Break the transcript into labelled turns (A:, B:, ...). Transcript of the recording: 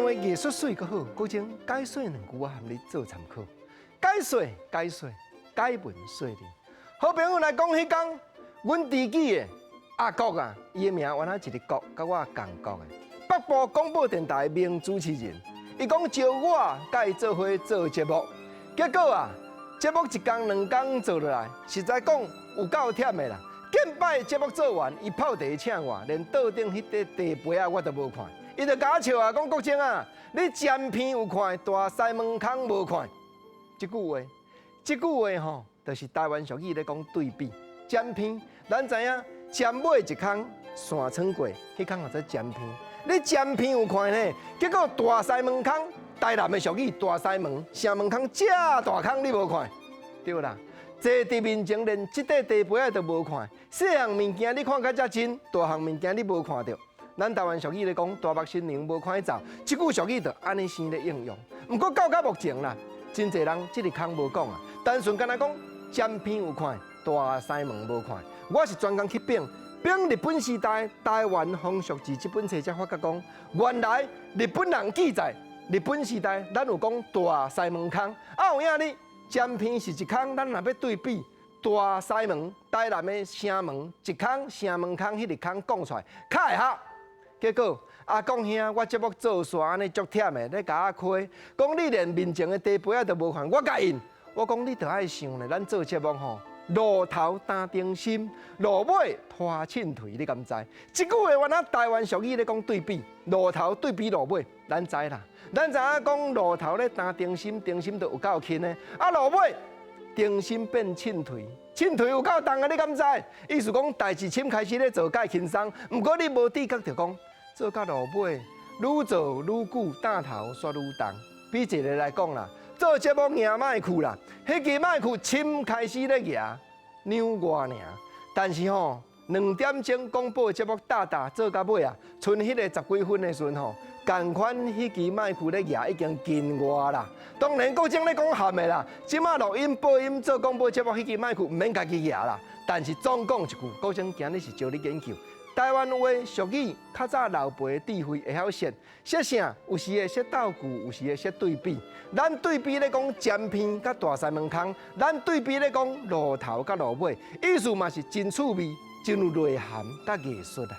A: 话艺术水较好，古前解说两句啊，含你做参考。解说，解文说理。好朋友来讲迄天，阮自己的阿国啊，伊的名原来一个国，甲我同国的北部广播电台名主持人。伊讲招我甲伊做伙做节目，结果啊，节目一天两天做落来，实在讲有够忝的啦。见摆节目做完，伊泡茶请我，连桌顶迄块茶杯啊，我都无看。伊就甲我笑啊，讲国正啊，你尖片有看，大西门空无看。这句话吼，就是台湾俗语咧讲对比。尖片，咱知影尖尾一空，线穿过，迄空也做尖片。你尖片有看呢，结果大西门空，台南的俗语大西门，城门空这大空你无看，对啦。坐伫面前，连即块茶杯仔都无看。细项物件你看甲遮真，大项物件你无看到。咱台湾俗语咧讲，大目新娘无看伊走，即句俗语就安尼生咧应用。毋过到目前啦，真侪人即个空无讲啊，单纯干那讲尖片有看，大西门无看。我是专工去并日本时代台湾风俗志这本册才发觉讲，原来日本人记载日本时代咱有讲大西门空，啊有影哩。尖片是一空，咱若要对比大西门、台南的城门一空，城门空迄个空讲出来，较会合。结果阿公兄，我节目做煞安尼足忝的，咧甲我开，讲你连面前的茶杯仔都无看，我甲因，我讲你着爱想咧，咱做节目吼，路头担定心，路尾拖秤腿，你敢知？即句话原来台湾俗语咧讲对比，路头对比路尾，咱知啦。咱知影讲路头咧担定心，定心就有够轻的，啊路尾定心变秤腿，秤腿有够重啊！你敢知？意思讲代志深开始咧做介轻松，毋过你无知觉着讲做到路尾，愈做愈久，担头煞愈重。比一个来讲啦，做节目赢麦去啦，迄支麦去深开始咧赢，扭我尔。但是吼，2点钟广播节目打做到尾啊，剩迄个10几分的时阵吼。同款迄支麦克咧举已经近我啦，当然国正咧讲含的啦。即马录音播音做广播节目，迄支麦克毋免家己举啦。但是总讲一句，国正今日是招你研究台湾话俗语，较早老辈的智慧会晓说，说啥有时会说倒句，有时会说对比。咱对比咧讲尖片甲大西门空，咱对比咧讲路头甲路尾，意思嘛是真趣味，真有内涵甲艺术啊。